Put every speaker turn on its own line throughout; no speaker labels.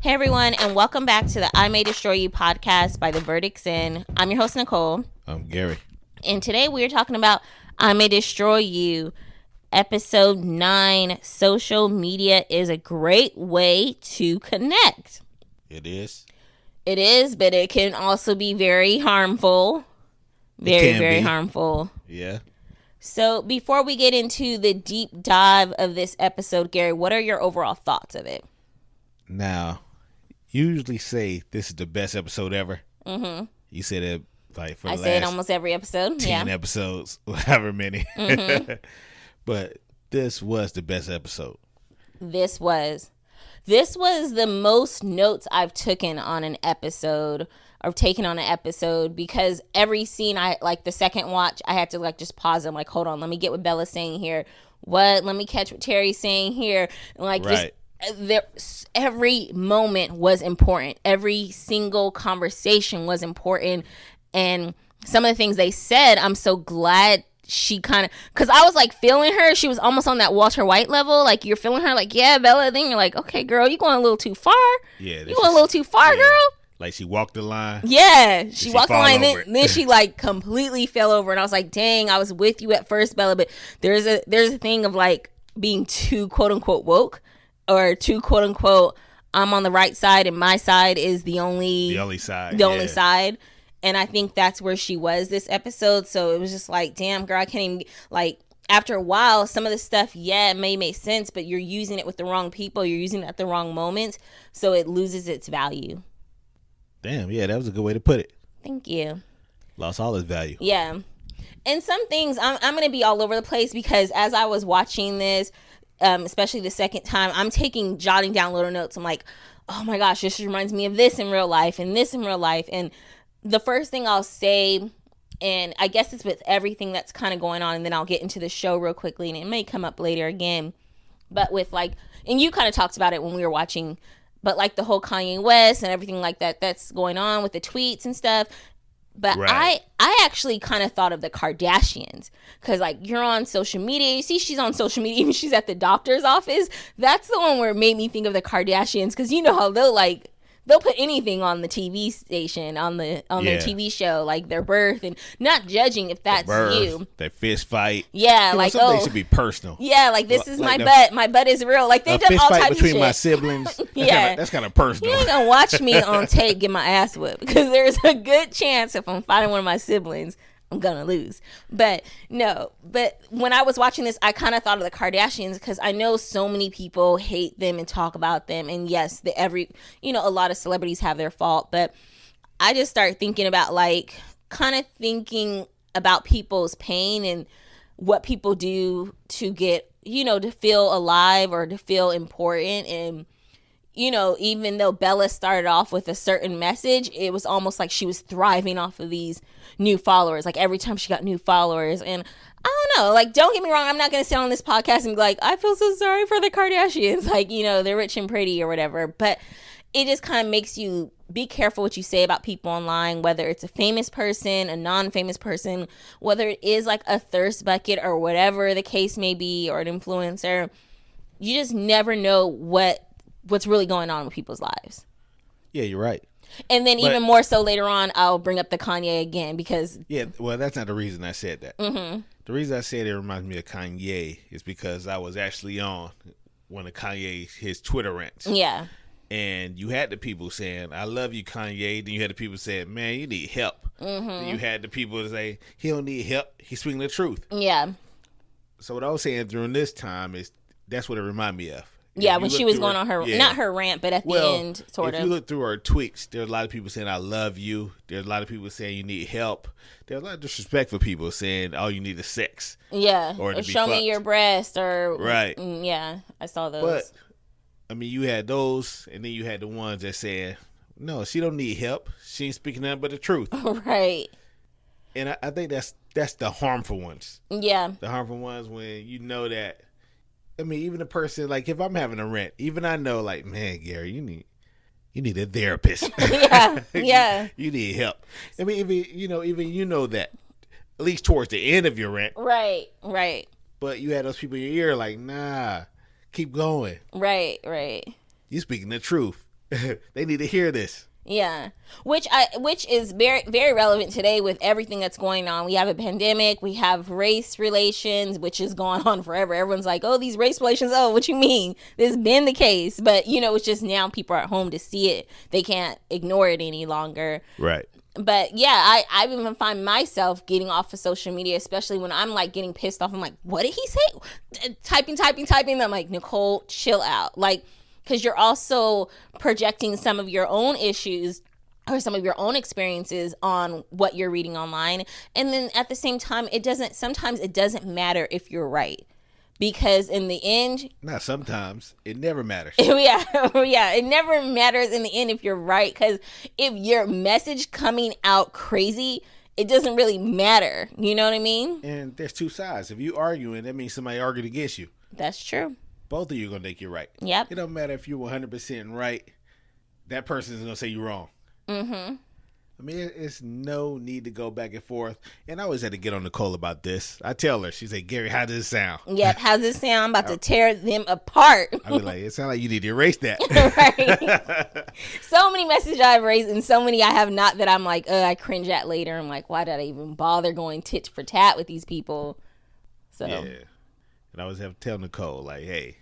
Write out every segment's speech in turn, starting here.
Hey everyone, and welcome back to the I May Destroy You podcast by The Verdict's In. I'm your host, Nicole.
I'm Gary.
And today we are talking about I May Destroy You, episode 9. Social media is a great way to connect.
It is.
It is, but it can also be very harmful. Very harmful.
Yeah.
So before we get into the deep dive of this episode, Gary, what are your overall thoughts of it?
Now, you usually say this is the best episode ever.
Mm-hmm.
You said it like for
I
the
say it
last
almost every episode.
10 episodes, however many.
Mm-hmm.
But this was the best episode.
This was the most notes I've taken on an episode because every scene the second watch, I had to just pause and hold on, let me get what Bella's saying here. Let me catch what Terry's saying here.
Right.
Every moment was important. Every single conversation was important. And some of the things they said, I'm so glad she because I was feeling her. She was almost on that Walter White level. You're feeling her, yeah, Bella. Then you're okay, girl, you going a little too far.
Yeah.
You going a little too far, girl.
She walked the line.
Yeah, she walked the line. Then she completely fell over. And I was dang, I was with you at first, Bella. But there's a thing of being too quote unquote woke. Or too quote unquote, I'm on the right side and my side is the only side. Only side. And I think that's where she was this episode. So it was just damn, girl, I can't even after a while, some of the stuff, it may make sense, but you're using it with the wrong people. You're using it at the wrong moments. So it loses its value.
Damn, yeah, that was a good way to put it.
Thank you.
Lost all its value.
Yeah. And some things, I'm going to be all over the place because as I was watching this, especially the second time, I'm jotting down little notes. I'm oh my gosh, this reminds me of this in real life and this in real life. And the first thing I'll say, and I guess it's with everything that's kind of going on, and then I'll get into the show real quickly, and it may come up later again, but with and you kind of talked about it when we were watching, but the whole Kanye West and everything that's going on with the tweets and stuff. But right. I actually kind of thought of the Kardashians because you're on social media. You see she's on social media. Even she's at the doctor's office. That's the one where it made me think of the Kardashians because you know how they'll put anything on the TV station, on their TV show, their birth, and not judging if that's you.
Their fist fight.
Yeah,
something should be personal.
Yeah, this is my butt. My butt is real. They've done all types of shit.
A fist fight between my siblings. That's kind of personal.
You ain't gonna watch me on tape get my ass whipped because there's a good chance if I'm fighting one of my siblings, I'm gonna lose. But when I was watching this, I kind of thought of the Kardashians because I know so many people hate them and talk about them, and yes, a lot of celebrities have their fault, but I just start thinking about thinking about people's pain and what people do to get to feel alive or to feel important. And even though Bella started off with a certain message, it was almost like she was thriving off of these new followers. Every time she got new followers. And I don't know, don't get me wrong, I'm not going to sit on this podcast and be I feel so sorry for the Kardashians. They're rich and pretty or whatever. But it just kind of makes you be careful what you say about people online, whether it's a famous person, a non-famous person, whether it is a thirst bucket or whatever the case may be, or an influencer. You just never know what's really going on with people's lives.
Yeah, you're right.
And then even more so later on, I'll bring up the Kanye again because...
Yeah, well, that's not the reason I said that.
Mm-hmm.
The reason I said it reminds me of Kanye is because I was actually on one of his Twitter rants.
Yeah.
And you had the people saying, I love you, Kanye. Then you had the people saying, man, you need help.
Mm-hmm.
Then you had the people say, he don't need help. He's speaking the truth.
Yeah.
So what I was saying during this time is that's what it reminded me of.
Yeah, when she was going on her, not her rant, but at the end, sort of.
If you look through her tweets, there's a lot of people saying, I love you. There's a lot of people saying you need help. There's a lot of disrespectful people saying, all you need is sex.
Yeah. Or show me your breast or.
Right.
Yeah, I saw those.
But, you had those, and then you had the ones that said, no, she don't need help. She ain't speaking nothing but the truth.
Right.
And I think that's the harmful ones.
Yeah.
The harmful ones when you know that. Even a person, if I'm having a rant, even I know, man, Gary, you need a therapist.
Yeah, yeah.
You need help. Even you know that, at least towards the end of your rant.
Right.
But you had those people in your ear nah, keep going.
Right.
You speaking the truth. They need to hear this.
Yeah, which is very, very relevant today with everything that's going on. We have a pandemic, we have race relations, which is going on forever. Everyone's like, "Oh, these race relations. Oh, what you mean? This has been the case." But it's just now people are at home to see it. They can't ignore it any longer.
Right.
But yeah, I even find myself getting off of social media, especially when I'm like getting pissed off. I'm like, "What did he say?" Typing. I'm like, "Nicole, chill out." Like, because you're also projecting some of your own issues or some of your own experiences on what you're reading online. And then at the same time, sometimes it doesn't matter if you're right. Because in the end...
Not sometimes. It never matters.
Yeah, it never matters in the end if you're right. Because if your message coming out crazy, it doesn't really matter. You know what I mean?
And there's two sides. If you arguing, that means somebody argued against you.
That's true.
Both of you are going to think you're right.
Yep.
It don't matter if you're 100% right. That person is going to say you're wrong.
Mm-hmm.
I mean, it's no need to go back and forth. And I always had to get on Nicole about this. I tell her, she said, "Gary, how does it sound?"
Yep, how's it sound? I'm about to tear them apart.
I be like, it sounds like you need to erase that.
Right. So many messages I've erased and so many I have not that I'm like, I cringe at later. I'm like, why did I even bother going tit for tat with these people? So
yeah. And I always have to tell Nicole, like, hey,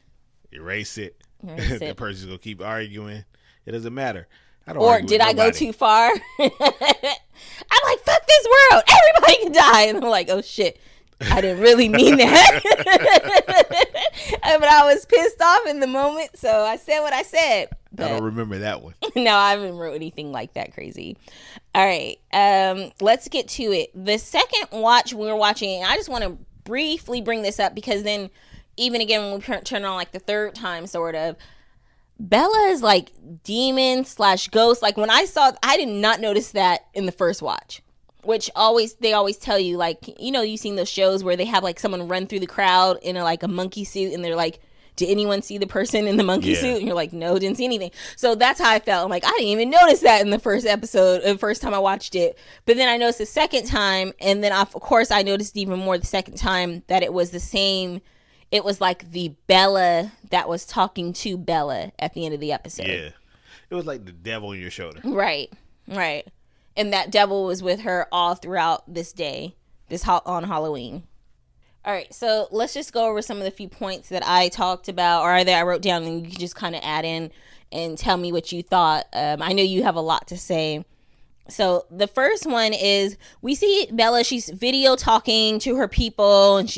erase it. The person's going to keep arguing. It doesn't matter.
Or did I go too far? I'm like, fuck this world. Everybody can die. And I'm like, oh, shit. I didn't really mean that. But I was pissed off in the moment. So I said what I said. But
I don't remember that one.
No, I haven't wrote anything like that crazy. All right. Let's get to it. The second watch we were watching, I just want to briefly bring this up because then even again when we turn on like the third time sort of, Bella is like demon / ghost. Like when I did not notice that in the first watch, which they always tell you, like, you've seen those shows where they have like someone run through the crowd in a monkey suit and they're like, did anyone see the person in the monkey suit? And you're like, no, didn't see anything. So that's how I felt. I'm like, I didn't even notice that in the first episode, the first time I watched it. But then I noticed the second time. And then of course I noticed even more the second time that it was the same. It was like the Bella that was talking to Bella at the end of the episode.
Yeah. It was like the devil on your shoulder.
Right. And that devil was with her all throughout this day, on Halloween. All right, so let's just go over some of the few points that I talked about or that I wrote down, and you can just kind of add in and tell me what you thought. I know you have a lot to say. So the first one is we see Bella, she's video talking to her people, and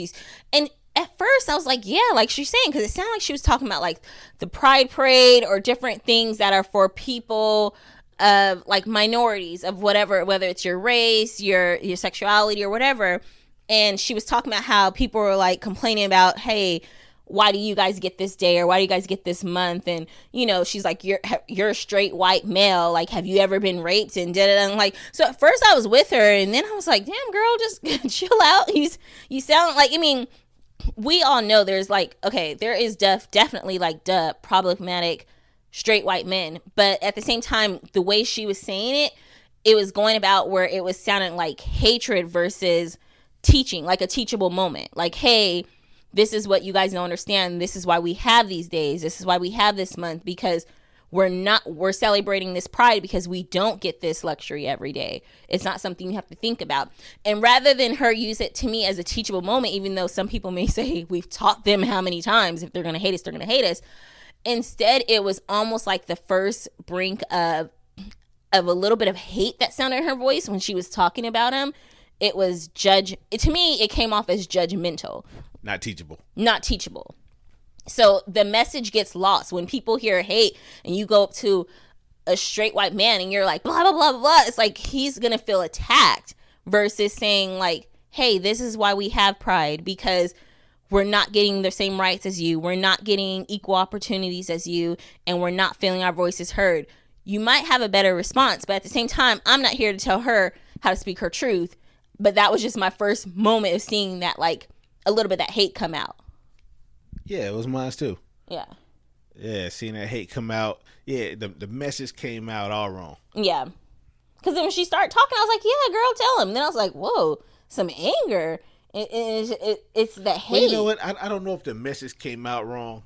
at first I was like, yeah, like she's saying, because it sounded like she was talking about like the Pride Parade or different things that are for people of like minorities of whatever, whether it's your race, your sexuality or whatever. And she was talking about how people were like complaining about, hey, why do you guys get this day or why do you guys get this month? And, she's like, you're a straight white male. Like, have you ever been raped? And I'm like, so at first I was with her and then I was like, damn girl, just chill out. You sound like, we all know there's like, okay, there is definitely like problematic straight white men. But at the same time, the way she was saying it was going about where it was sounding like hatred versus teaching, like a teachable moment. Like, hey, this is what you guys don't understand. This is why we have these days. This is why we have this month, because we're celebrating this pride because we don't get this luxury every day. It's not something you have to think about. And rather than her use it to me as a teachable moment, even though some people may say we've taught them how many times, if they're going to hate us, they're going to hate us. Instead, it was almost like the first brink of a little bit of hate that sounded in her voice when she was talking about him. It was to me, it came off as judgmental.
Not teachable. So the message gets lost when people hear hate and you go up to a straight white man and you're like, blah, blah, blah, blah. It's like he's going to feel attacked versus saying like, hey, this is why we have pride, because we're not getting the same rights as you. We're not getting equal opportunities as you, and we're not feeling our voices heard. You might have a better response, but at the same time, I'm not here to tell her how to speak her truth. But that was just my first moment of seeing that, like, a little bit of that hate come out. Yeah, it was mine too.
Yeah,
seeing that hate come out. Yeah, the message came out all wrong.
Yeah. Because then when she started talking, I was like, yeah, girl, tell him. Then I was like, whoa, some anger. It's the hate.
Well, you know what? I don't know if the message came out wrong.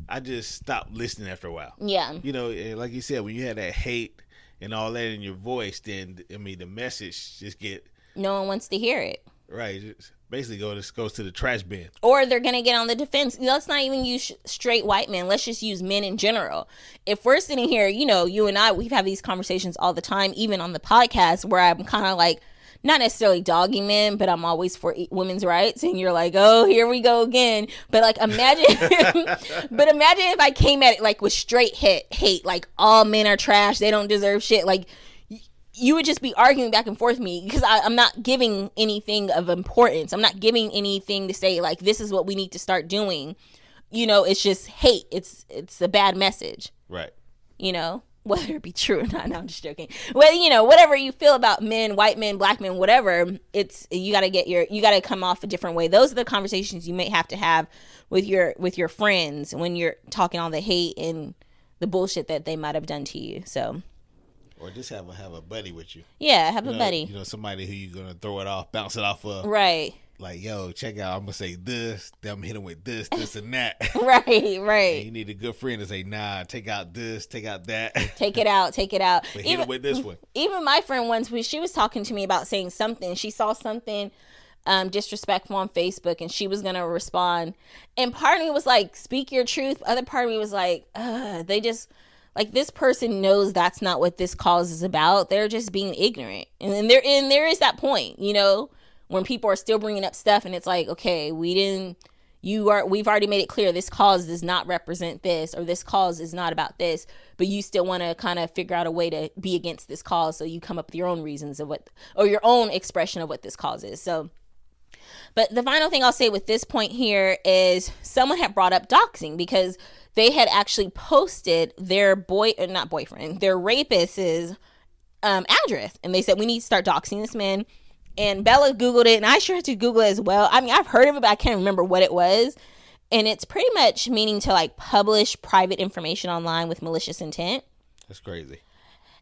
I just stopped listening after a while.
Yeah.
You know, and like you said, when you had that hate and all that in your voice, then I mean the message just get
No one wants to hear it.
right. Just basically goes to the trash bin.
Or they're going to get on the defense. Let's not even use straight white men. Let's just use men in general. If we're sitting here, you know, you and I, we've had these conversations all the time, even on the podcast, where I'm kind of like, not necessarily dogging men, but I'm always for women's rights. And you're like, oh, here we go again. But like, imagine, but imagine if I came at it like with straight hate, like all men are trash. They don't deserve shit. Like you would just be arguing back and forth with me because I'm not giving anything of importance. I'm not giving anything to say like, this is what we need to start doing. You know, it's just hate. It's a bad message.
Right.
You know? Whether it be true or not, no, I'm just joking. Well, you know, whatever you feel about men, white men, black men, whatever, you gotta come off a different way. Those are the conversations you may have to have with your friends when you're talking all the hate and the bullshit that they might have done to you. So,
or just have a buddy with you.
Yeah, have a buddy.
You know, somebody who you're gonna throw it off, bounce it off of.
Right.
Like, yo, check out, I'm gonna say this, then I'm gonna hit him with this and that.
Right.
And you need a good friend to say, nah, take out this, take out that.
Take it out.
But hit him with this one.
Even my friend once, when she was talking to me about saying something, she saw something disrespectful on Facebook and she was gonna respond. And part of me was like, speak your truth. Other part of me was like, they just, like, this person knows that's not what this cause is about. They're just being ignorant. And there is that point, you know, when people are still bringing up stuff and it's like, okay, we've already made it clear this cause does not represent this, or this cause is not about this, but you still want to kind of figure out a way to be against this cause. So you come up with your own reasons of or your own expression of what this cause is. So, but the final thing I'll say with this point here is someone had brought up doxing because they had actually posted their their rapist's address. And they said, we need to start doxing this man. And Bella Googled it, and I sure had to Google it as well. I mean, I've heard of it, but I can't remember what it was. And it's pretty much meaning to like publish private information online with malicious intent.
That's crazy.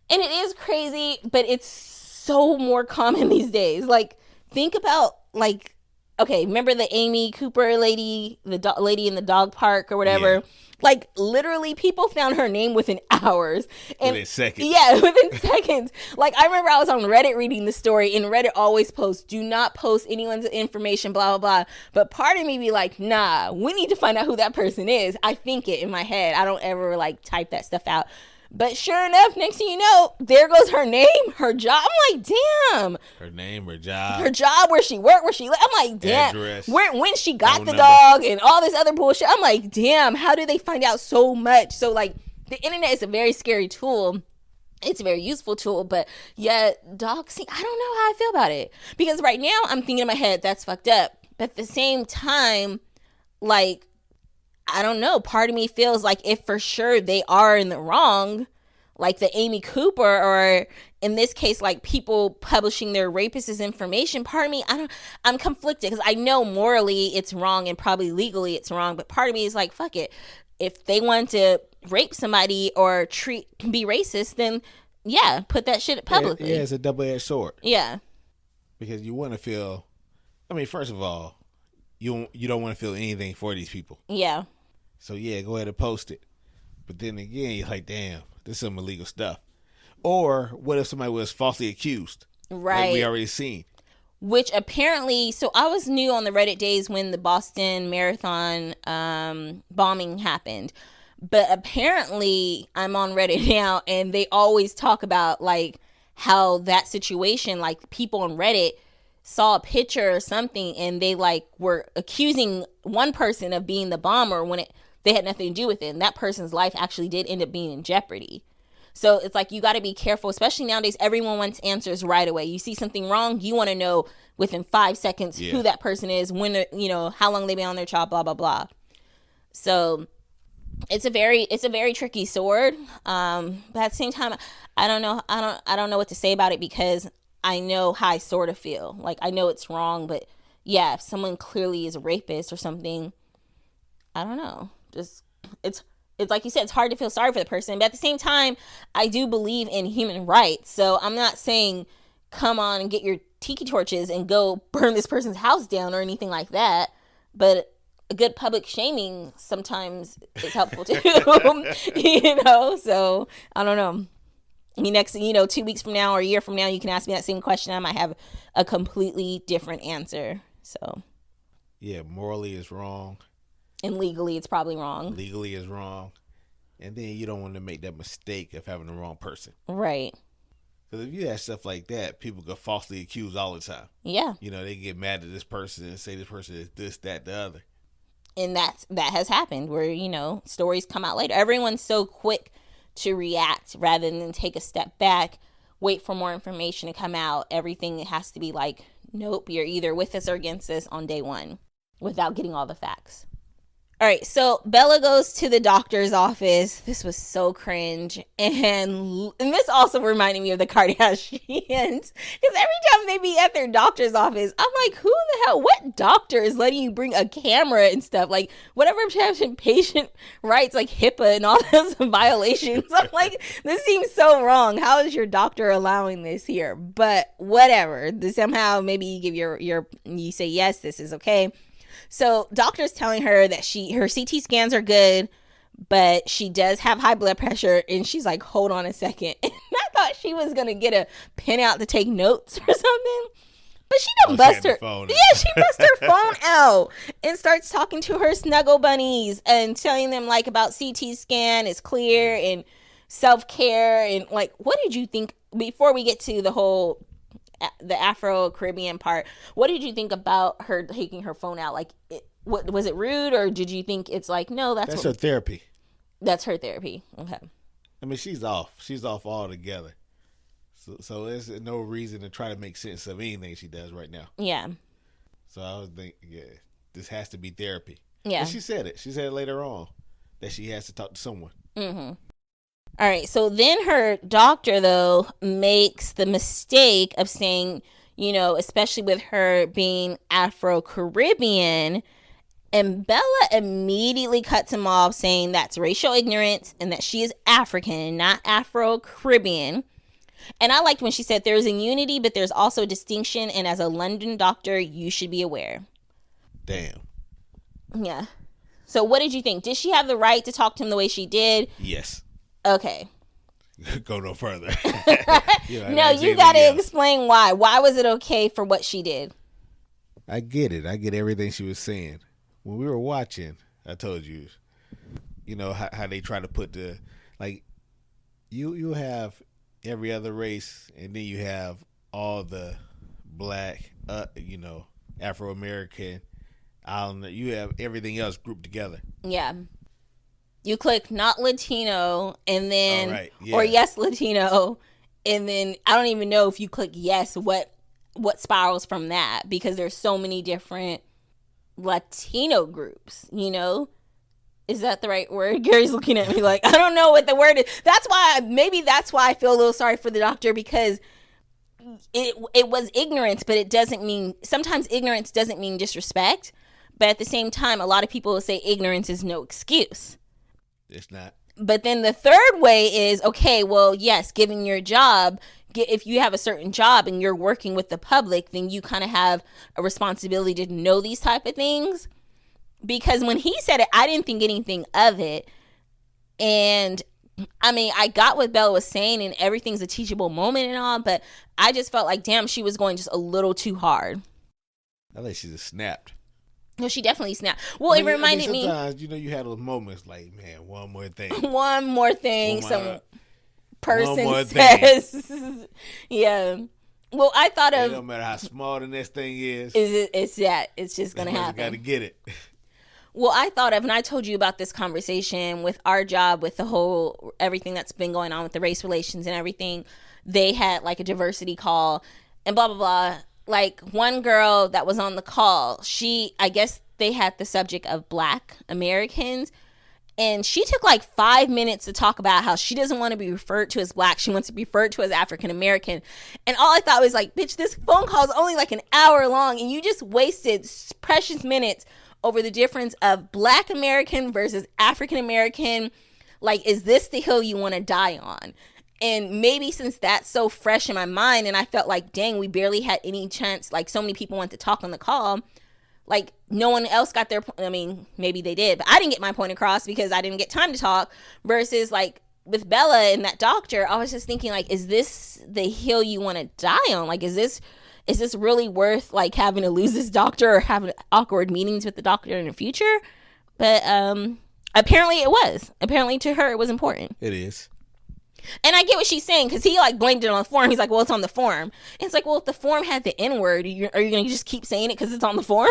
And it is crazy, but it's so more common these days. Like, think about, like, okay, remember the Amy Cooper lady, the lady in the dog park or whatever? Yeah. Like, literally, people found her name within hours. And,
within seconds.
Yeah, within seconds. Like, I remember I was on Reddit reading the story, and Reddit always posts, do not post anyone's information, blah, blah, blah. But part of me be like, nah, we need to find out who that person is. I think it in my head. I don't ever, like, type that stuff out. But sure enough, next thing you know, there goes her name, her job. I'm like, damn.
Her name, her job.
Her job, where she worked, where she lived. I'm like, damn.
Address,
when she got the dog and all this other bullshit. I'm like, damn, how do they find out so much? So, like, the internet is a very scary tool. It's a very useful tool, but yet doxing, I don't know how I feel about it. Because right now, I'm thinking in my head, that's fucked up. But at the same time, like, I don't know. Part of me feels like if for sure they are in the wrong, like the Amy Cooper, or in this case, like people publishing their rapist's information, part of me, I'm conflicted because I know morally it's wrong and probably legally it's wrong. But part of me is like, fuck it. If they want to rape somebody or be racist, then yeah, put that shit publicly.
Yeah, it's a double-edged sword.
Yeah.
Because you want to feel, I mean, first of all, you don't want to feel anything for these people.
Yeah.
So, yeah, go ahead and post it. But then again, you're like, damn, this is some illegal stuff. Or what if somebody was falsely accused?
Right.
Like we already seen.
Which apparently, so I was new on the Reddit days when the Boston Marathon bombing happened. But apparently, I'm on Reddit now, and they always talk about, like, how that situation, like, people on Reddit saw a picture or something, and they, like, were accusing one person of being the bomber when they had nothing to do with it. And that person's life actually did end up being in jeopardy. So it's like, you got to be careful, especially nowadays. Everyone wants answers right away. You see something wrong, you want to know within 5 seconds who that person is, when, you know, how long they've been on their job, blah, blah, blah. So it's a very tricky sword. But at the same time, I don't know what to say about it, because I know how I sort of feel. Like, I know it's wrong, but yeah, if someone clearly is a rapist or something, I don't know. Just, it's like you said, it's hard to feel sorry for the person. But at the same time, I do believe in human rights. So I'm not saying come on and get your tiki torches and go burn this person's house down or anything like that. But a good public shaming sometimes is helpful too. So I don't know. I mean, 2 weeks from now or a year from now, you can ask me that same question. I might have a completely different answer. So
yeah, morally is wrong.
And legally, it's probably wrong.
Legally is wrong. And then you don't want to make that mistake of having the wrong person.
Right.
Because if you have stuff like that, people get falsely accused all the time.
Yeah.
They get mad at this person and say this person is this, that, the other.
And that has happened where, stories come out later. Everyone's so quick to react rather than take a step back, wait for more information to come out. Everything has to be like, nope, you're either with us or against us on day one without getting all the facts. All right, so Bella goes to the doctor's office. This was so cringe. And this also reminded me of the Kardashians. Because every time they be at their doctor's office, I'm like, who the hell, what doctor is letting you bring a camera and stuff? Like, whatever patient rights, like HIPAA and all those violations. I'm like, this seems so wrong. How is your doctor allowing this here? But whatever. Somehow, maybe you give you say, yes, this is okay. So doctor's telling her that her CT scans are good, but she does have high blood pressure. And she's like, hold on a second. And I thought she was going to get a pen out to take notes or something. But she don't bust her. Yeah, she busts her phone out and starts talking to her snuggle bunnies and telling them like about CT scan is clear and self-care. And like, what did you think before we get to the Afro-Caribbean part? What did you think about her taking her phone out? Like, what was it rude, or did you think it's like, no, that's
her therapy?
That's her therapy. Okay.
I mean, she's off altogether. So there's no reason to try to make sense of anything she does right now.
Yeah.
So I was thinking, yeah, this has to be therapy.
Yeah.
And she said it. She said it later on that she has to talk to someone.
Mm-hmm. All right, so then her doctor, though, makes the mistake of saying, especially with her being Afro-Caribbean, and Bella immediately cuts him off, saying that's racial ignorance and that she is African, not Afro-Caribbean. And I liked when she said there's a unity, but there's also a distinction, and as a London doctor, you should be aware.
Damn.
Yeah. So what did you think? Did she have the right to talk to him the way she did?
Yes.
Okay.
Go no further.
No, you got to explain why. Why was it okay for what she did?
I get it. I get everything she was saying. When we were watching, I told you, how they try to put you have every other race, and then you have all the black, Afro-American, Islander. You have everything else grouped together.
Yeah. You click not Latino and then,
right, yeah.
Or yes Latino, and then I don't even know if you click yes, what spirals from that, because there's so many different Latino groups, Is that the right word? Gary's looking at me like, I don't know what the word is. That's why I feel a little sorry for the doctor, because it was ignorance, but it doesn't mean, sometimes ignorance doesn't mean disrespect. But at the same time, a lot of people will say ignorance is no excuse.
It's not.
But then the third way is, okay, well, yes, given your job, if you have a certain job and you're working with the public, then you kind of have a responsibility to know these type of things. Because when he said it, I didn't think anything of it. And I mean, I got what Bella was saying, and everything's a teachable moment and all, but I just felt like, damn, she was going just a little too hard.
I think she just snapped.
No, she definitely snapped. Well, it reminded me.
Sometimes, you had those moments like, man, one more thing.
One more thing. Some person says. Yeah. Well, I thought of.
No matter how small the next thing is.
It's just going to happen.
Got to get it.
Well, I thought of, and I told you about this conversation with our job, with the whole, everything that's been going on with the race relations and everything. They had like a diversity call and blah, blah, blah. Like one girl that was on the call, I guess they had the subject of Black Americans, and she took like 5 minutes to talk about how she doesn't want to be referred to as Black. She wants to be referred to as African American. And all I thought was like, bitch, this phone call is only like an hour long, and you just wasted precious minutes over the difference of Black American versus African American. Like, is this the hill you want to die on? And maybe since that's so fresh in my mind, and I felt like, dang, we barely had any chance, like so many people wanted to talk on the call, Like, no one else got their, I mean, maybe they did, but I didn't get my point across because I didn't get time to talk. Versus like with Bella and that doctor, I was just thinking, like, is this the hill you want to die on? Like, is this really worth like having to lose this doctor or having awkward meetings with the doctor in the future? But apparently it was. Apparently to her it was important.
It is.
And I get what she's saying, because he like blamed it on the form. He's like, well, it's on the form. And it's like, well, if the form had the N-word, are you going to just keep saying it because it's on the form?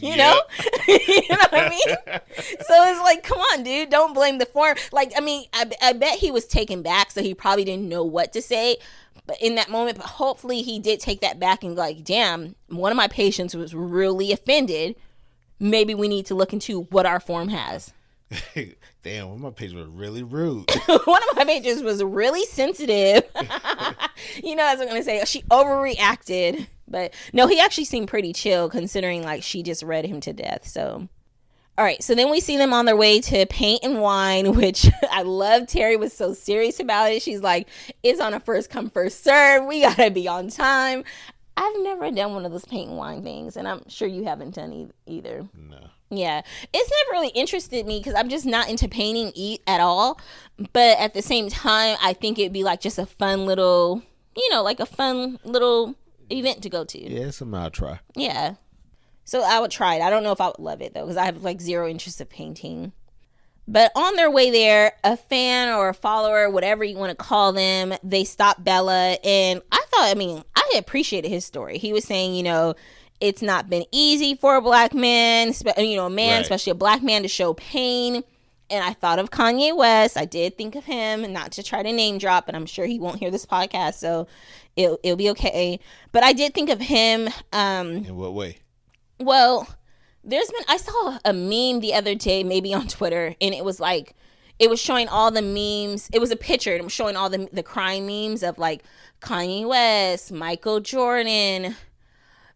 you know? You know what I mean? So it's like, come on, dude, don't blame the form. Like, I mean, I bet he was taken back, so he probably didn't know what to say. But in that moment, but hopefully he did take that back and like, damn, one of my patients was really offended. Maybe we need to look into what our form has.
Damn, one of my pages was really rude.
One of my pages was really sensitive. You know, as I'm going to say, she overreacted. But no, he actually seemed pretty chill considering like she just read him to death. So, all right. So then we see them on their way to Paint and Wine, which I love. Terry was so serious about it. She's like, it's on a first come, first serve. We got to be on time. I've never done one of those Paint and Wine things, and I'm sure you haven't done either.
No.
Yeah, it's never really interested me because I'm just not into painting at all. But at the same time, I think it'd be like just a fun little, you know, like a fun little event to go to.
Yeah, something I'll try.
Yeah. So I would try it. I don't know if I would love it though, because I have like zero interest of painting. But on their way there, a fan or a follower, whatever you want to call them, they stopped Bella. And I appreciated his story. He was saying, you know, it's not been easy for a black man, you know, a man, right, especially a black man, to show pain. And I thought of Kanye West. I did think of him, not to try to name drop, but I'm sure he won't hear this podcast, so it'll be okay. But I did think of him.
In what way?
Well, I saw a meme the other day, maybe on Twitter, and it was like, it was showing all the memes. It was a picture, and it was showing all the crime memes of like Kanye West, Michael Jordan.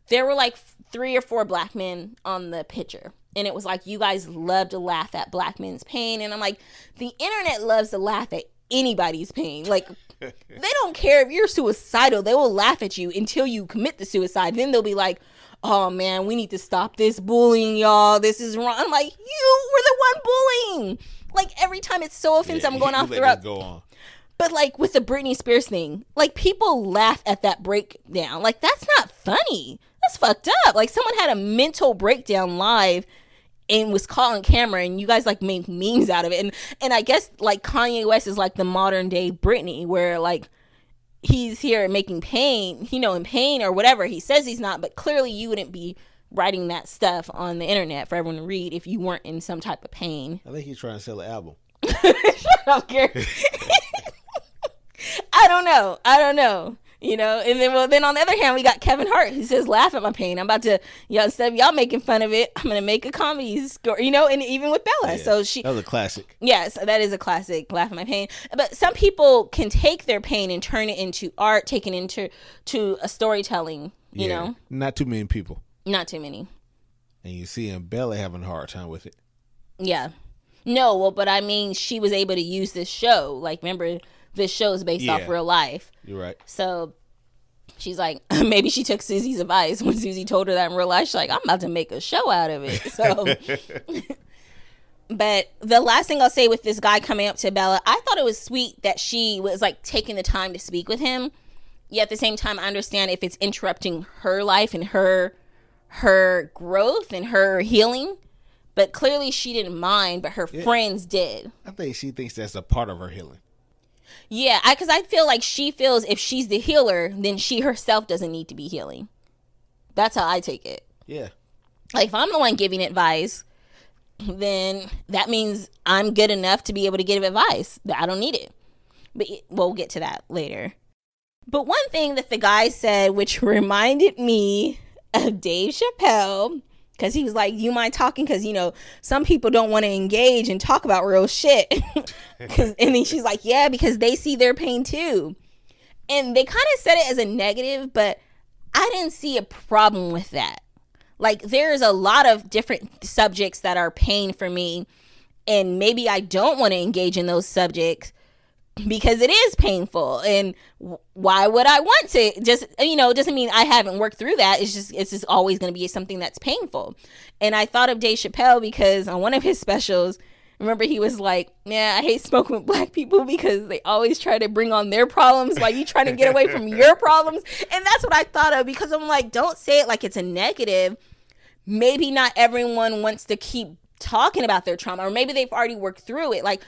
There were like 3 or 4 black men on the picture. And it was like, you guys love to laugh at black men's pain. And I'm like, the internet loves to laugh at anybody's pain. Like, they don't care if you're suicidal. They will laugh at you until you commit the suicide. Then they'll be like, oh man, we need to stop this bullying, y'all. This is wrong. I'm like, you were the one bullying. Like, every time it's so offensive, I'm going off the road.
Go on.
But like with the Britney Spears thing, like people laugh at that breakdown. Like, that's not funny. That's fucked up. Like, someone had a mental breakdown live and was caught on camera, and you guys like make memes out of it. And I guess like Kanye West is like the modern day Britney, where like he's here making pain, you know, in pain or whatever. He says he's not, but clearly you wouldn't be writing that stuff on the internet for everyone to read if you weren't in some type of pain.
I think he's trying to sell an album.
Shut up, Gary. I don't know. You know, and then on the other hand, we got Kevin Hart, who says, laugh at my pain. I'm about to, instead of y'all making fun of it, I'm going to make a comedy score, you know, and even with Bella.
Yeah,
so
that was a classic.
Yes, that is a classic, laugh at my pain. But some people can take their pain and turn it into art, take it into a storytelling, you know.
Not too many people.
Not too many.
And you see Bella having a hard time with it.
Yeah. No, well, but I mean, she was able to use this show. Like, remember, this show is based off real life.
You're right.
So she's like, maybe she took Susie's advice when Susie told her that in real life. She's like, I'm about to make a show out of it. So, but the last thing I'll say with this guy coming up to Bella, I thought it was sweet that she was like taking the time to speak with him. Yet at the same time, I understand if it's interrupting her life and her growth and her healing. But clearly she didn't mind, but her friends did.
I think she thinks that's a part of her healing.
Yeah, because I feel like she feels if she's the healer, then she herself doesn't need to be healing. That's how I take it.
Yeah.
Like, if I'm the one giving advice, then that means I'm good enough to be able to give advice. I don't need it. But we'll get to that later. But one thing that the guy said, which reminded me of Dave Chappelle, because he was like, you mind talking? Because, you know, some people don't want to engage and talk about real shit. And then she's like, yeah, because they see their pain too. And they kind of said it as a negative, but I didn't see a problem with that. Like, there's a lot of different subjects that are pain for me. And maybe I don't want to engage in those subjects. because it is painful. And why would I want to? Just, it doesn't mean I haven't worked through that. It's just always going to be something that's painful. And I thought of Dave Chappelle because on one of his specials, remember, he was like, yeah, I hate smoking with black people because they always try to bring on their problems while you trying to get away from your problems. And that's what I thought of, because I'm like, don't say it like it's a negative. Maybe not everyone wants to keep talking about their trauma, or maybe they've already worked through it. Like,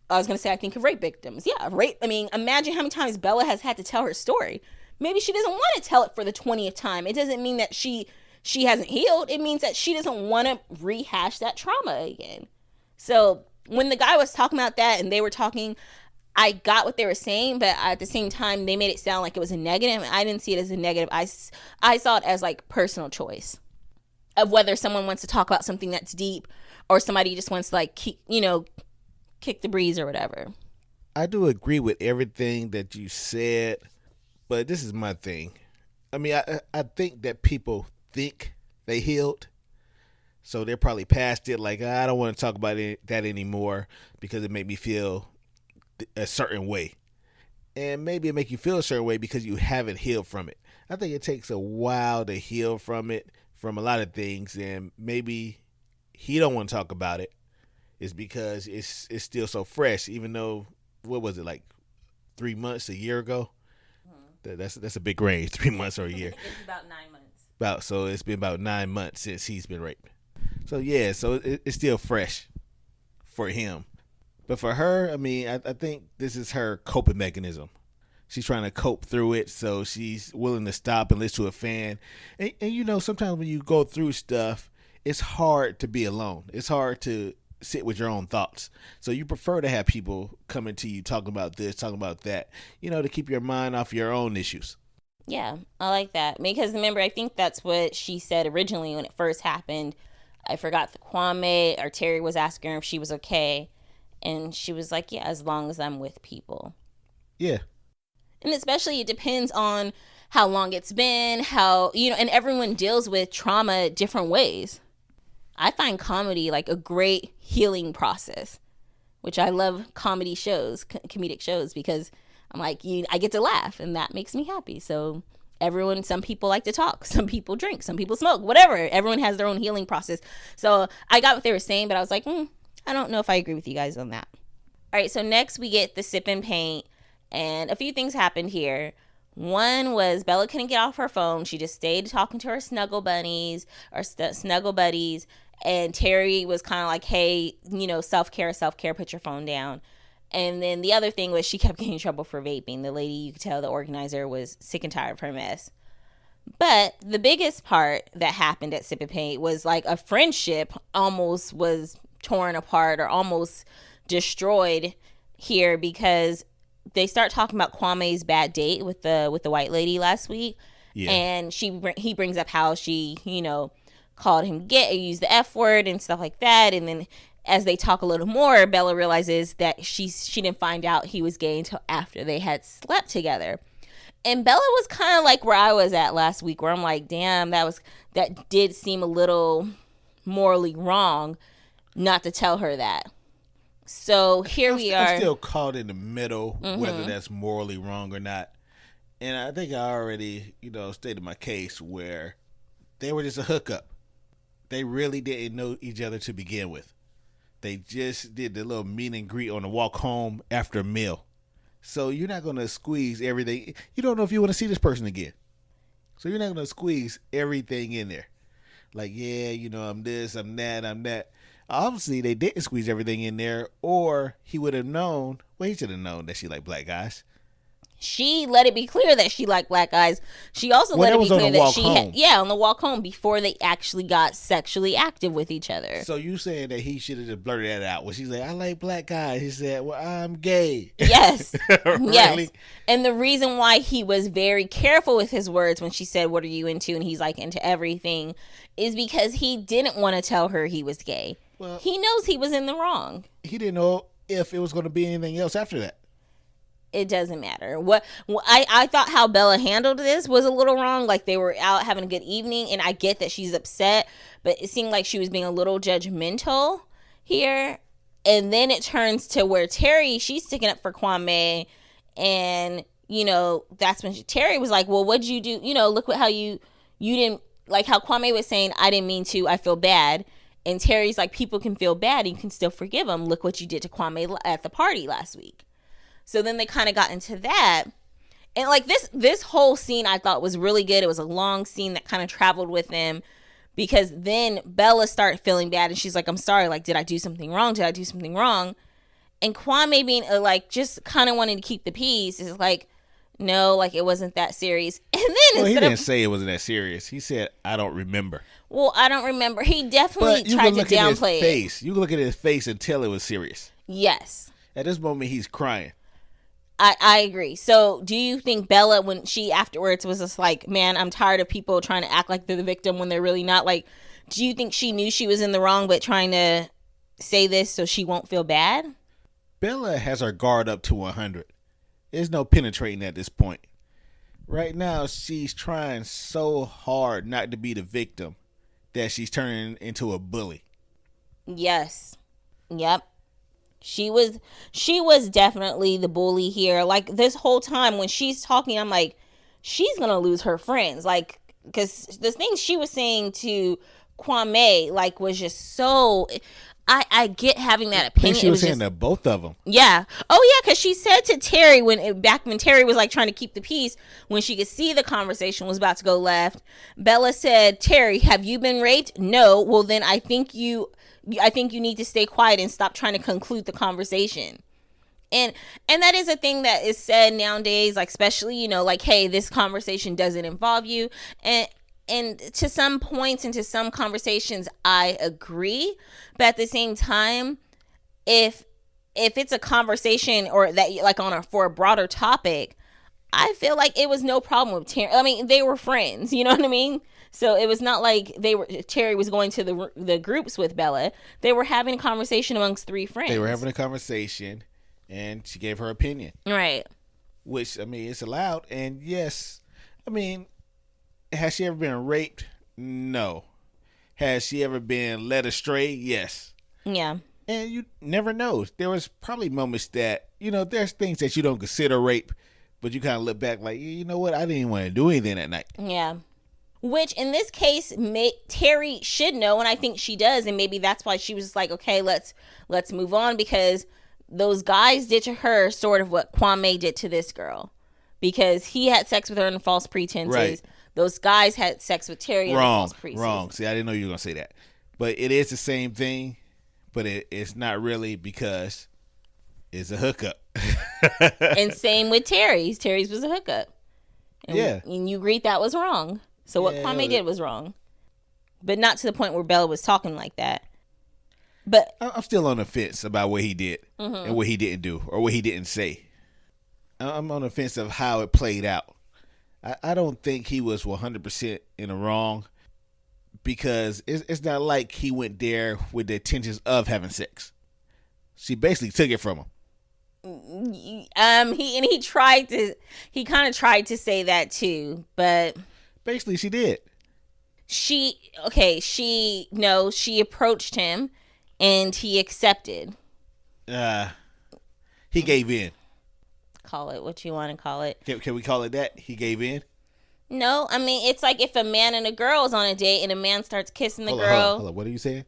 I was going to say, I think of rape victims. Yeah, rape. I mean, imagine how many times Bella has had to tell her story. Maybe she doesn't want to tell it for the 20th time. It doesn't mean that she hasn't healed. It means that she doesn't want to rehash that trauma again. So when the guy was talking about that and they were talking, I got what they were saying, but at the same time, they made it sound like it was a negative. I didn't see it as a negative. I saw it as like personal choice of whether someone wants to talk about something that's deep or somebody just wants to like kick the breeze or whatever.
I do agree with everything that you said, but this is my thing. I mean, I think that people think they healed, so they're probably past it. Like, I don't want to talk about that anymore because it made me feel a certain way. And maybe it make you feel a certain way because you haven't healed from it. I think it takes a while to heal from it, from a lot of things, and maybe he don't want to talk about it. It's because it's still so fresh, even though, what was it, like 3 months, a year ago? That's a big range, 3 months or a year.
It's about 9 months.
So it's been about 9 months since he's been raped. So yeah, so it's still fresh for him. But for her, I mean, I think this is her coping mechanism. She's trying to cope through it, so she's willing to stop and listen to a fan. And sometimes when you go through stuff, it's hard to be alone. It's hard to sit with your own thoughts. So you prefer to have people coming to you talking about this, talking about that, to keep your mind off your own issues.
Yeah, I like that. Because remember, I think that's what she said originally when it first happened. I forgot the Kwame or Terry was asking her if she was okay. And she was like, yeah, as long as I'm with people.
Yeah.
And especially it depends on how long it's been, and everyone deals with trauma different ways. I find comedy like a great healing process, which I love comedy shows, comedic shows, because I'm like, I get to laugh and that makes me happy. So some people like to talk, some people drink, some people smoke, whatever. Everyone has their own healing process. So I got what they were saying, but I was like, I don't know if I agree with you guys on that. All right, so next we get the sip and paint, and a few things happened here. One was Bella couldn't get off her phone. She just stayed talking to her snuggle bunnies or snuggle buddies, and Terry was kind of like, hey, self-care, put your phone down. And then the other thing was she kept getting in trouble for vaping. The lady, you could tell the organizer was sick and tired of her mess. But the biggest part that happened at Sip and Paint was like a friendship almost was torn apart or almost destroyed here, because they start talking about Kwame's bad date with the white lady last week. Yeah. And he brings up how she, called him used the F word and stuff like that. And then as they talk a little more, Bella realizes that she didn't find out he was gay until after they had slept together. And Bella was kind of like where I was at last week, where I'm like, damn, that did seem a little morally wrong not to tell her that. So here we are.
I'm still caught in the middle, whether that's morally wrong or not. And I think I already, stated my case where they were just a hookup. They really didn't know each other to begin with. They just did the little meet and greet on the walk home after a meal. So you're not going to squeeze everything. You don't know if you want to see this person again. So you're not going to squeeze everything in there. Like, yeah, I'm this, I'm that, I'm that. Obviously, they didn't squeeze everything in there, or he would have known. Well, he should have known that she liked black guys.
She let it be clear that she liked black guys. She also let it be clear that she had, on the walk home before they actually got sexually active with each other.
So you saying that he should have just blurted that out when she's like, I like black guys. He said, well, I'm gay.
Yes.
Really?
Yes. And the reason why he was very careful with his words when she said, what are you into? And he's like, into everything, is because he didn't want to tell her he was gay. Well, he knows he was in the wrong.
He didn't know if it was going to be anything else after that.
It doesn't matter. I thought how Bella handled this was a little wrong. Like, they were out having a good evening, and I get that she's upset, but it seemed like she was being a little judgmental here. And then it turns to where Terry, she's sticking up for Kwame. And, you know, that's when Terry was like, well, what'd you do? You know, look what how you didn't, like how Kwame was saying, I didn't mean to, I feel bad. And Terry's like, people can feel bad and you can still forgive them. Look what you did to Kwame at the party last week. So then they kind of got into that. And like this whole scene I thought was really good. It was a long scene that kind of traveled with them, because then Bella started feeling bad and she's like, I'm sorry. Like, did I do something wrong? Did I do something wrong? And Kwame being like, just kind of wanting to keep the peace is like, no, like it wasn't that serious. And then
he didn't say it wasn't that serious. He said, I don't remember.
Well, I don't remember. He definitely tried to downplay it.
You can look at his face and tell it was serious.
Yes.
At this moment, he's crying.
I agree. So do you think Bella, when she afterwards was just like, man, I'm tired of people trying to act like they're the victim when they're really not, like, do you think she knew she was in the wrong but trying to say this so she won't feel bad?
Bella has her guard up to 100. There's no penetrating at this point. Right now, she's trying so hard not to be the victim that she's turning into a bully.
Yes. Yep. She was definitely the bully here. Like, this whole time when she's talking, I'm like, she's going to lose her friends. Like, because the things she was saying to Kwame, like, was just so... I get having that opinion.
I think she was saying to both of them.
Yeah. Oh, yeah, because she said to Terry, back when Terry was, like, trying to keep the peace, when she could see the conversation was about to go left, Bella said, Terry, have you been raped? No. Well, then I think you need to stay quiet and stop trying to conclude the conversation. And that is a thing that is said nowadays, like, especially, you know, like, hey, this conversation doesn't involve you. And to some points and to some conversations, I agree. But at the same time, if it's a conversation or that, like, for a broader topic, I feel like it was no problem with Terry. I mean, they were friends, you know what I mean? So it was not like Terry was going to the groups with Bella. They were having a conversation amongst three friends.
They were having a conversation, and she gave her opinion.
Right.
Which, I mean, it's allowed. And yes, I mean, has she ever been raped? No. Has she ever been led astray? Yes.
Yeah.
And you never know. There was probably moments that, you know, there's things that you don't consider rape, but you kind of look back like, you know what? I didn't even want to do anything that night.
Yeah. Which, in this case, Terry should know, and I think she does, and maybe that's why she was just like, okay, let's move on, because those guys did to her sort of what Kwame did to this girl, because he had sex with her under false pretenses.
Right.
Those guys had sex with Terry under false pretenses. Wrong.
See, I didn't know you were going to say that. But it is the same thing, but it's not really, because it's a hookup.
And same with Terry's. Terry's was a hookup. And
yeah.
And you agreed that was wrong. So what Kwame did was wrong. But not to the point where Bella was talking like that. But
I'm still on the fence about what he did and what he didn't do or what he didn't say. I'm on the fence of how it played out. I don't think he was 100% in the wrong, because it's not like he went there with the intentions of having sex. She basically took it from him.
He kind of tried to say that too, but
basically she did.
She approached him and he accepted.
He gave in.
Call it what you want to call it.
Can we call it that? He gave in?
No, I mean, it's like if a man and a girl is on a date and a man starts kissing the girl.
Hold on. What are you saying?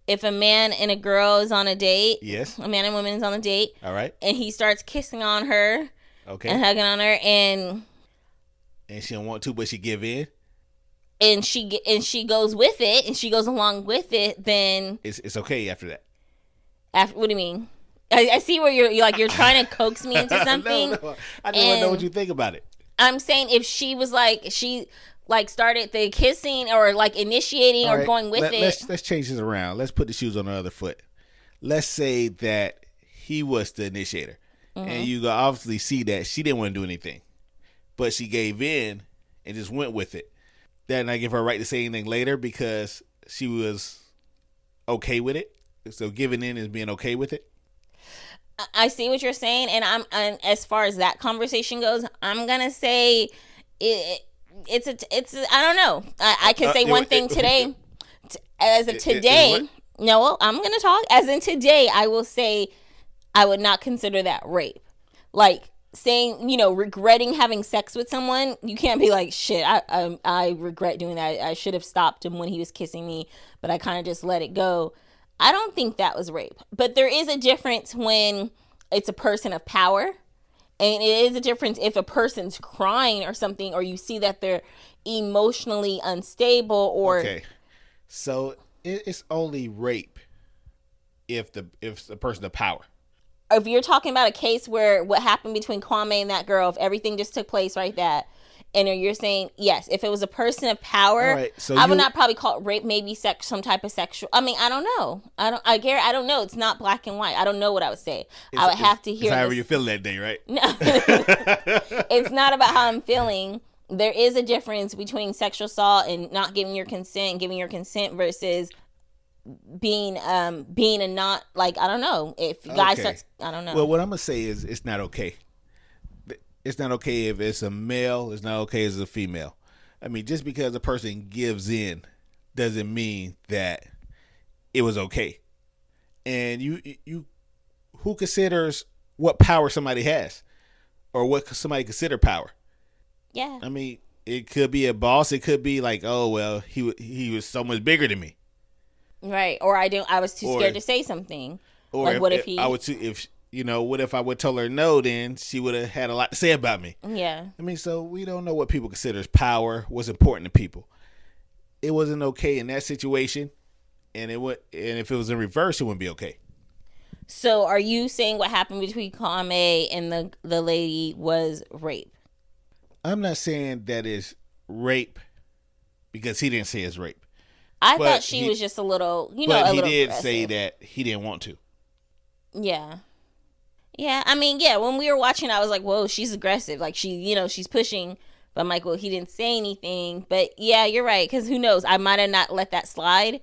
If a man and a girl is on a date.
Yes.
A man and woman is on a date.
All right.
And he starts kissing on her.
Okay.
And hugging on her, and
she don't want to, but she give in.
And she goes with it, and she goes along with it. Then
it's okay after that.
After, what do you mean? I see where you're trying to coax me into something.
No. I just want to know what you think about it.
I'm saying if she was like, started the kissing or like initiating or going with it.
Let's change this around. Let's put the shoes on the other foot. Let's say that he was the initiator, and you can obviously see that she didn't want to do anything, but she gave in and just went with it. That not give her a right to say anything later because she was okay with it. So giving in is being okay with it.
I see what you're saying, and as far as that conversation goes, I'm gonna say it's I don't know. I can say one thing today. As of today, No, well, I'm going to talk. As in today, I will say I would not consider that rape. Like saying, regretting having sex with someone, you can't be like, shit, I regret doing that. I should have stopped him when he was kissing me, but I kind of just let it go. I don't think that was rape. But there is a difference when it's a person of power. And it is a difference if a person's crying or something, or you see that they're emotionally unstable or...
Okay. So it's only rape if the person of power.
If you're talking about a case where what happened between Kwame and that girl, if everything just took place right that, and you're saying, yes, if it was a person of power,
right, so
I would not probably call it rape, maybe some type of sexual. I mean, I don't know. I don't know. It's not black and white. I don't know what I would say. I would have to hear.
It's however you feel that day, right?
No, it's not about how I'm feeling. There is a difference between sexual assault and not giving your consent versus being a not, like, I don't know, if guys start, I don't know.
Well, what I'm gonna say is it's not okay. It's not okay if it's a male. It's not okay as a female. I mean, just because a person gives in doesn't mean that it was okay. And you who considers what power somebody has, or what somebody consider power?
Yeah.
I mean, it could be a boss. It could be like, oh well, he was so much bigger than me.
Right. Or I was too scared to say something.
Or
like, what if he?
What if I would tell her no? Then she would have had a lot to say about me.
Yeah.
I mean, so we don't know what people consider as power. What's important to people. It wasn't okay in that situation, and if it was in reverse, it wouldn't be okay.
So, are you saying what happened between Kwame and the lady was rape?
I'm not saying that is rape because he didn't say it's rape.
I thought she was just a little,
but he did say that he didn't want to.
Yeah. Yeah, I mean, yeah, when we were watching, I was like, whoa, she's aggressive. Like, she's pushing. But I'm like, well, he didn't say anything. But, yeah, you're right, because who knows? I might have not let that slide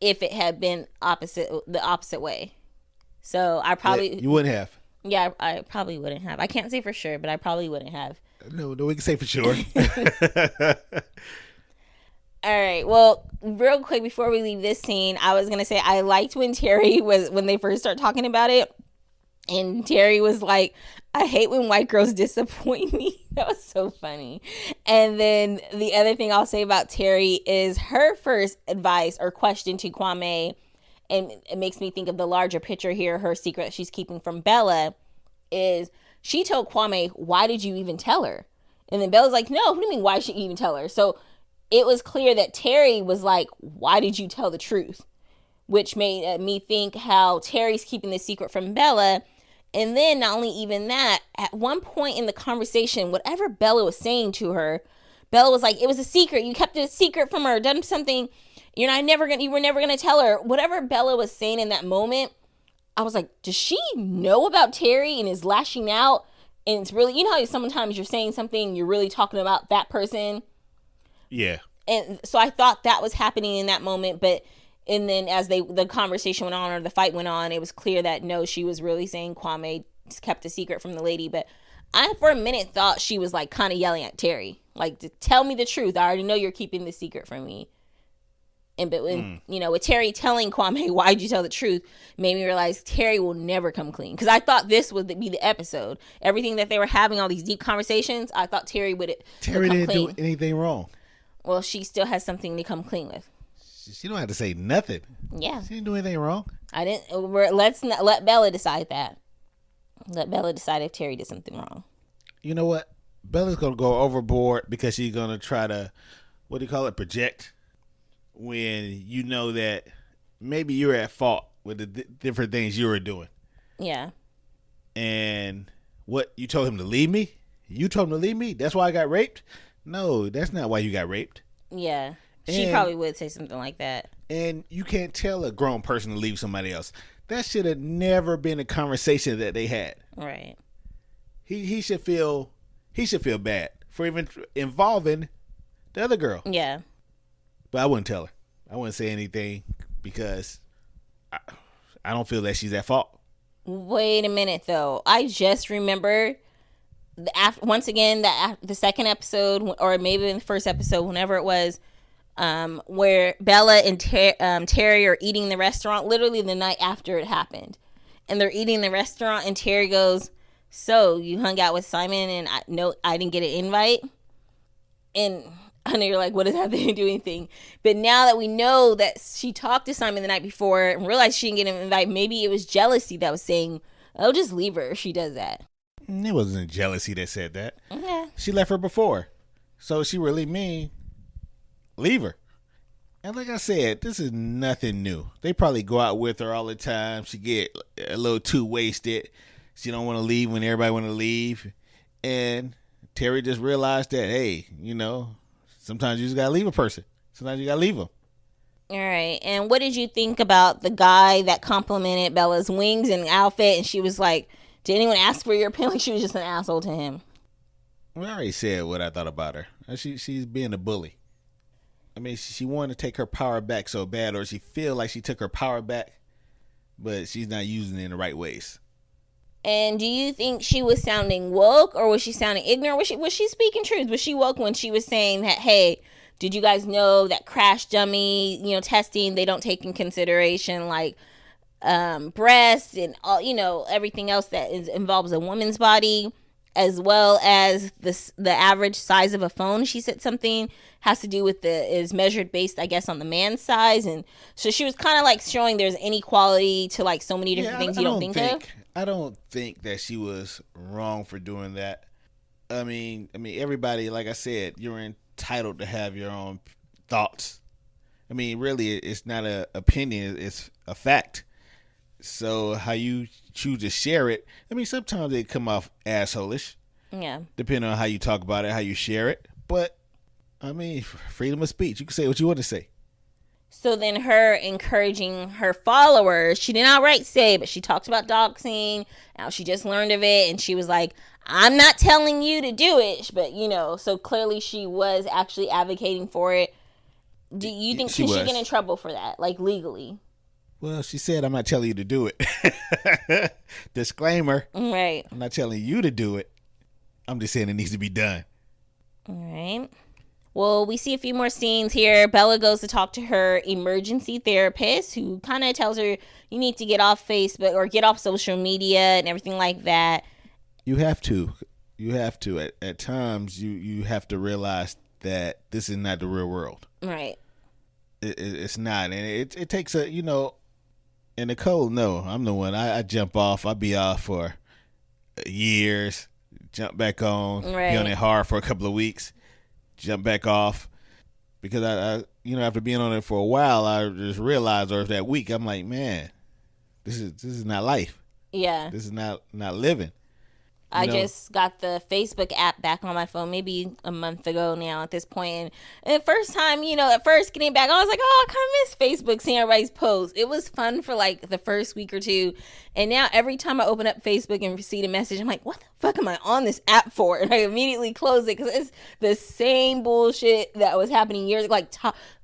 if it had been the opposite way. So, I probably...
Yeah, you wouldn't have.
Yeah, I probably wouldn't have. I can't say for sure, but I probably wouldn't have.
No, we can say for sure.
All right. Well, real quick before we leave this scene, I was gonna say I liked when they first started talking about it, and Terry was like, "I hate when white girls disappoint me." That was so funny. And then the other thing I'll say about Terry is her first advice or question to Kwame, and it makes me think of the larger picture here. Her secret that she's keeping from Bella is she told Kwame, "Why did you even tell her?" And then Bella's like, "No, what do you mean? Why should you even tell her?" So it was clear that Terry was like, why did you tell the truth? Which made me think how Terry's keeping the secret from Bella. And then not only even that, at one point in the conversation, whatever Bella was saying to her, Bella was like, it was a secret. You kept it a secret from her, done something. You were never going to tell her. Whatever Bella was saying in that moment, I was like, does she know about Terry and is lashing out? And it's really, how sometimes you're saying something, you're really talking about that person.
Yeah.
And so I thought that was happening in that moment, and then as the conversation went on or the fight went on, it was clear that no, she was really saying Kwame kept a secret from the lady. But I, for a minute, thought she was like kind of yelling at Terry, like, to tell me the truth. I already know you're keeping the secret from me. And but when with Terry telling Kwame, why'd you tell the truth, made me realize Terry will never come clean. Because I thought this would be the episode. Everything that they were having, all these deep conversations, I thought Terry would
didn't do anything wrong.
Well, she still has something to come clean with.
She don't have to say nothing.
Yeah.
She didn't do anything wrong.
I didn't. Let's not let Bella decide that. Let Bella decide if Terry did something wrong.
You know what? Bella's gonna go overboard because she's gonna try to, project. When you know that maybe you're at fault with the different things you were doing.
Yeah.
And what, you told him to leave me? You told him to leave me? That's why I got raped? No, that's not why you got raped.
Yeah. She probably would say something like that. And
you can't tell a grown person to leave somebody else. That should have never been a conversation that they had.
Right.
He should feel bad for even involving the other girl.
Yeah.
But I wouldn't tell her. I wouldn't say anything because I don't feel that she's at fault.
Wait a minute, though. I just remembered once again that the second episode, or maybe in the first episode, whenever it was, where Bella and Terry are eating in the restaurant literally the night after it happened. And they're eating in the restaurant, and Terry goes, so you hung out with Simon and I didn't get an invite? And I know you're like, what does that have to do anything? But now that we know that she talked to Simon the night before and realized she didn't get an invite, maybe it was jealousy that was saying, oh, just leave her if she does that.
It wasn't jealousy that said that.
Yeah.
She left her before. So she really mean, leave her. And like I said, this is nothing new. They probably go out with her all the time. She get a little too wasted. She don't want to leave when everybody want to leave. And Terry just realized that, hey, sometimes you just got to leave a person. Sometimes you got to leave them.
All right. And what did you think about the guy that complimented Bella's wings and outfit? And she was like, did anyone ask for your opinion? Like she was just an asshole to him.
Well, I already said what I thought about her. She's being a bully. I mean, she wanted to take her power back so bad, or she feel like she took her power back, but she's not using it in the right ways.
And do you think she was sounding woke, or was she sounding ignorant? Was she speaking truth? Was she woke when she was saying that, hey, did you guys know that crash dummy, testing, they don't take in consideration like breasts and all, everything else that involves a woman's body, as well as the average size of a phone? She said something has to do with is measured based, I guess, on the man's size. And so she was kind of like showing there's inequality to like so many different things you don't think of.
I don't think that she was wrong for doing that. I mean, everybody, like I said, you're entitled to have your own thoughts. I mean, really, it's not an opinion, it's a fact. So how you choose to share it, I mean, sometimes it come off assholish.
Yeah.
Depending on how you talk about it, how you share it. But, I mean, freedom of speech. You can say what you want to say.
So then her encouraging her followers, she didn't outright say, but she talked about doxing, how she just learned of it, and she was like, I'm not telling you to do it, but, so clearly she was actually advocating for it. Do you think she should get in trouble for that, like legally?
Well, she said, I'm not telling you to do it. Disclaimer.
Right.
I'm not telling you to do it. I'm just saying it needs to be done.
All right. Well, we see a few more scenes here. Bella goes to talk to her emergency therapist, who kind of tells her you need to get off Facebook or get off social media and everything like that.
You have to. At times, you have to realize that this is not the real world.
Right.
It's not. And it takes and Nicole, no, I'm the one. I jump off. I'll be off for years, jump back on,
right.
Be on it hard for a couple of weeks, jump back off. Because I after being on it for a while, I just realized, or that week, I'm like, man, this is not life.
Yeah.
This is not living.
I just got the Facebook app back on my phone maybe a month ago now at this point. And the first time, at first getting back, I was like, oh, I kind of miss Facebook, seeing everybody's posts. It was fun for like the first week or two. And now every time I open up Facebook and see the message, I'm like, what the fuck am I on this app for? And I immediately close it because it's the same bullshit that was happening years ago, like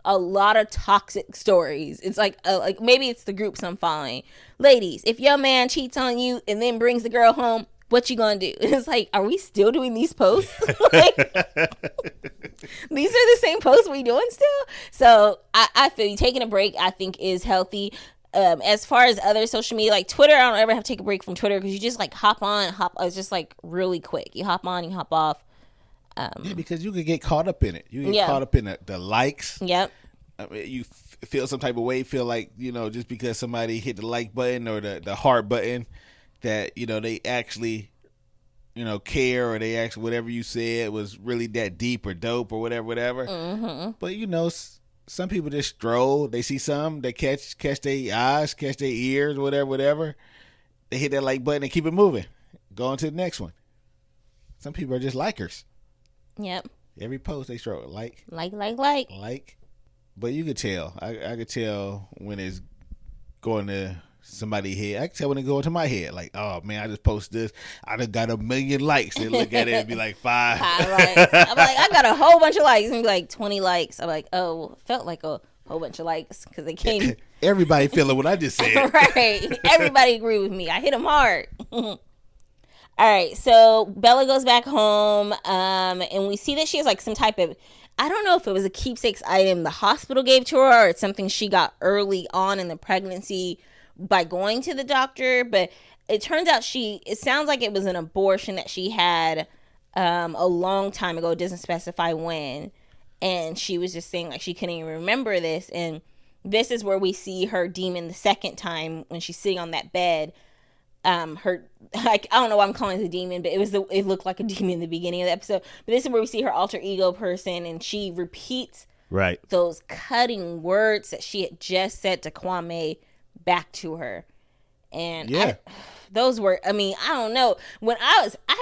a lot of toxic stories. It's like maybe it's the groups I'm following. Ladies, if your man cheats on you and then brings the girl home, what you gonna do? It's like, are we still doing these posts? Like, these are the same posts we doing still? So I feel you taking a break, I think, is healthy. As far as other social media, like Twitter, I don't ever have to take a break from Twitter because you just like hop on, it's just like really quick. You hop on, you hop off.
Yeah, because you could get caught up in it. You get caught up in the likes.
Yep.
I mean, you feel some type of way, feel like, just because somebody hit the like button or the heart button, that they actually care, or they actually, whatever you said was really that deep or dope or whatever.
Mm-hmm.
But some people just stroll, they see something, they catch their eyes, catch their ears, whatever, they hit that like button and keep it moving, go on to the next one. Some people are just likers.
Yep.
Every post they stroll like. But you could tell, I could tell when it's going to somebody's head. I can tell when it go into my head, like, oh man, I just posted this, I just got 1 million likes. They look at it and be like 5
likes. I'm like, I got a whole bunch of likes, and be like 20 likes. I'm like, oh, felt like a whole bunch of likes because they came.
Everybody feeling what I just said.
Right. Everybody agree with me. I hit them hard. All right, so Bella goes back home, and we see that she has like some type of, I don't know if it was a keepsakes item the hospital gave to her or it's something she got early on in the pregnancy by going to the doctor. But it turns out it sounds like it was an abortion that she had a long time ago. It doesn't specify when. And she was just saying like she couldn't even remember this. And this is where we see her demon the second time when she's sitting on that bed. Her, like, I don't know why I'm calling it a demon, but it looked like a demon in the beginning of the episode. But this is where we see her alter ego person, and she repeats those cutting words that she had just said to Kwame back to her. And those were, I mean, I don't know. When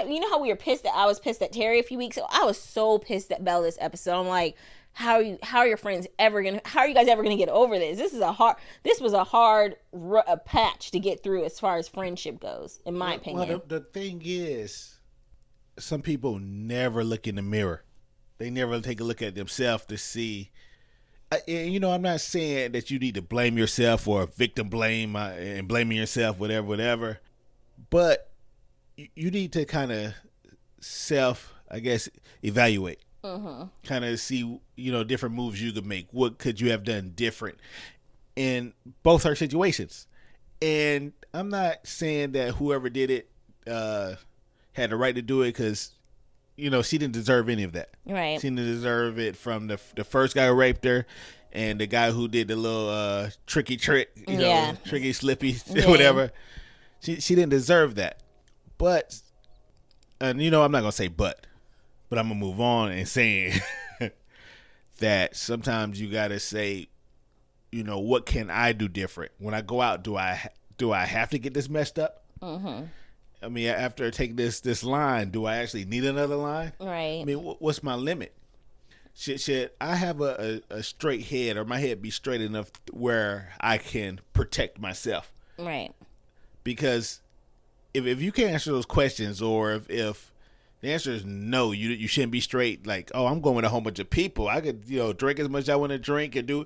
you know how we were pissed I was pissed at Terry a few weeks ago? I was so pissed at Bella this episode. I'm like, how are you guys ever gonna get over this? This was a hard patch to get through as far as friendship goes, in my opinion.
Well, the thing is, some people never look in the mirror. They never take a look at themselves to see. You know, I'm not saying that you need to blame yourself or victim blame and blaming yourself, whatever. But you need to kind of evaluate. Kind of see, you know, different moves you could make. What could you have done different in both her situations? And I'm not saying that whoever did it had the right to do it, because, you know, she didn't deserve any of that.
Right.
She didn't deserve it from the first guy who raped her and the guy who did the little tricky trick, you know, tricky slippy, whatever. She didn't deserve that. But, and you know, I'm not going to say but I'm going to move on and saying that sometimes you got to say, you know, what can I do different? When I go out, do I have to get this messed up? Mm-hmm. I mean, after taking this line, do I actually need another line?
Right.
I mean, what's my limit? Should I have a straight head, or my head be straight enough where I can protect myself?
Right.
Because if you can't answer those questions, or if the answer is no, you shouldn't be straight. Like, oh, I'm going with a whole bunch of people. I could, you know, drink as much as I want to drink and do.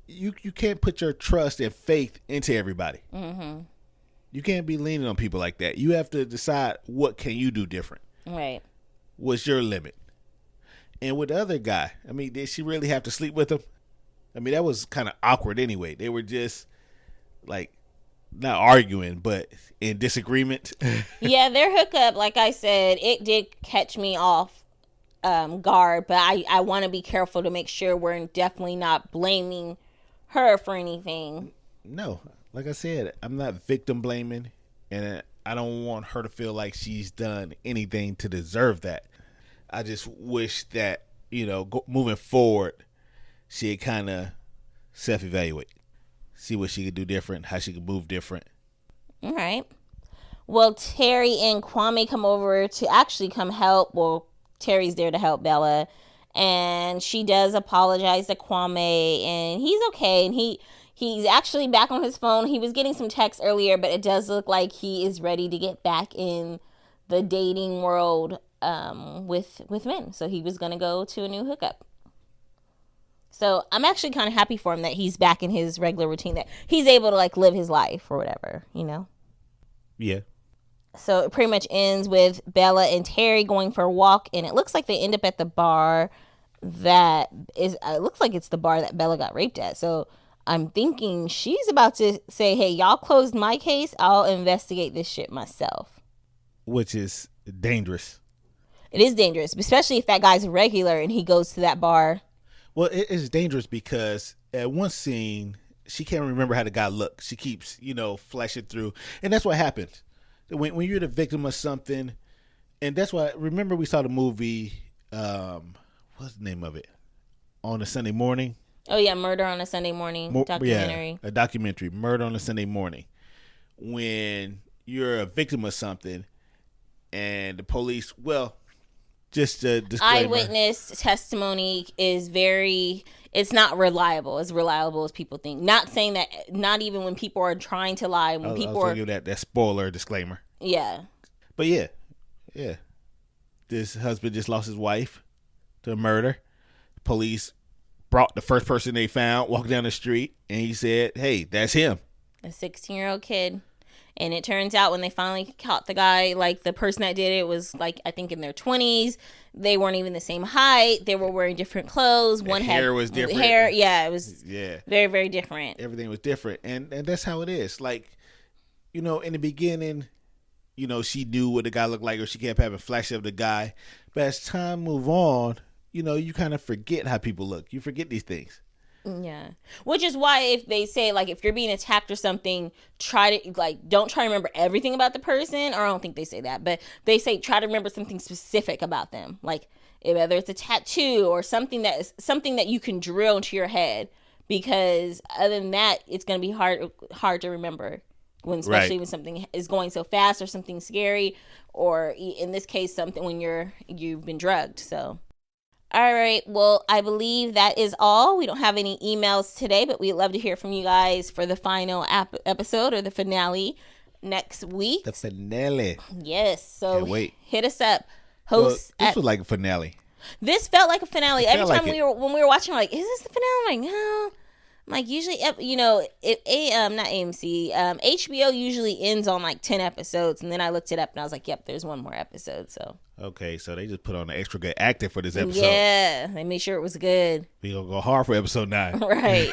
You can't put your trust and faith into everybody. Mm-hmm. You can't be leaning on people like that. You have to decide, what can you do different?
Right.
What's your limit? And with the other guy, I mean, did she really have to sleep with him? I mean, that was kind of awkward anyway. They were just like not arguing, but in disagreement.
Yeah, their hookup, like I said, it did catch me off guard, but I want to be careful to make sure we're definitely not blaming her for anything.
No, like I said, I'm not victim blaming, and I don't want her to feel like she's done anything to deserve that. I just wish that, you know, moving forward, she'd kind of self-evaluate. See what she could do different, how she could move different.
All right. Well, Terry and Kwame come over to actually come help. Well, Terry's there to help Bella. And she does apologize to Kwame. And he's okay. And he's actually back on his phone. He was getting some texts earlier, but it does look like he is ready to get back in the dating world with men. So he was going to go to a new hookup. So I'm actually kind of happy for him that he's back in his regular routine, that he's able to like live his life or whatever, you know?
Yeah.
So it pretty much ends with Bella and Terry going for a walk, and it looks like they end up at the bar that is, it looks like it's the bar that Bella got raped at. So I'm thinking she's about to say, hey, y'all closed my case. I'll investigate this shit myself.
Which is dangerous.
It is dangerous, especially if that guy's a regular and he goes to that bar.
Well, it is dangerous because at one scene, she can't remember how the guy looked. She keeps, you know, flashing through. And that's what happens. When you're the victim of something, and that's why, remember we saw the movie, what's the name of it? On a Sunday Morning?
Oh, yeah, Murder on a Sunday Morning documentary.
Yeah, a documentary, Murder on a Sunday Morning. When you're a victim of something and the police, well, just a disclaimer.
Eyewitness testimony is it's not reliable, as reliable as people think. Not saying that, not even when people are trying to lie. When people are,
give that spoiler disclaimer.
Yeah.
But yeah. This husband just lost his wife to a murder. Police brought the first person they found, walked down the street, and he said, hey, that's him.
A 16-year-old kid. And it turns out when they finally caught the guy, like the person that did it was like, I think in their 20s. They weren't even the same height. They were wearing different clothes. One
hair
had
was different.
Hair, yeah, it was
Yeah.
very, very different.
Everything was different. And that's how it is. Like, you know, in the beginning, you know, she knew what the guy looked like, or she kept having flashes of the guy. But as time move on, you know, you kind of forget how people look. You forget these things.
Yeah. Which is why if they say, like, if you're being attacked or something, try to, like, don't try to remember everything about the person. Or I don't think they say that. But they say try to remember something specific about them. Like, whether it's a tattoo or something that you can drill into your head. Because other than that, it's going to be hard to remember. Especially when something is going so fast or something scary. Or in this case, something when you've been drugged. So. All right. Well, I believe that is all. We don't have any emails today, but we'd love to hear from you guys for the final episode or the finale next week.
The finale.
Yes. So
Can't wait.
Hit us up. Hosts.
This was like a finale.
This felt like a finale. Every time
like
when we were watching, we're like, is this the finale? I'm like, no. I'm like, usually, you know, not AMC, HBO usually ends on like 10 episodes. And then I looked it up and I was like, yep, there's one more episode. So.
Okay, so they just put on an extra good acting for this episode.
Yeah, they made sure it was good.
We gonna go hard for episode 9.
Right.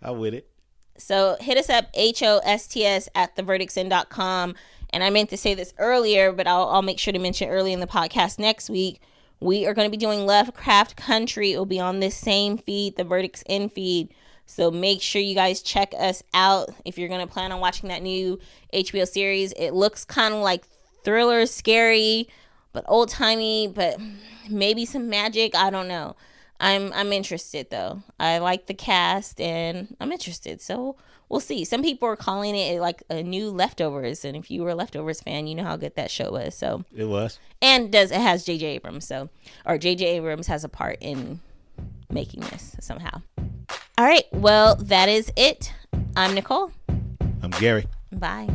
I'm with it.
So hit us up, hosts@theverdictsend.com. And I meant to say this earlier, but I'll make sure to mention early in the podcast next week. We are going to be doing Lovecraft Country. It will be on this same feed, the Verdicts End feed. So make sure you guys check us out if you're going to plan on watching that new HBO series. It looks kind of like thriller, scary, but old-timey, but maybe some magic. I don't know. I'm interested, though. I like the cast, and I'm interested. So we'll see. Some people are calling it like a new Leftovers, and if you were a Leftovers fan, you know how good that show was. So
it was,
and it has J.J. Abrams. Or J.J. Abrams has a part in making this somehow. All right. Well, that is it. I'm Nicole.
I'm Gary.
Bye.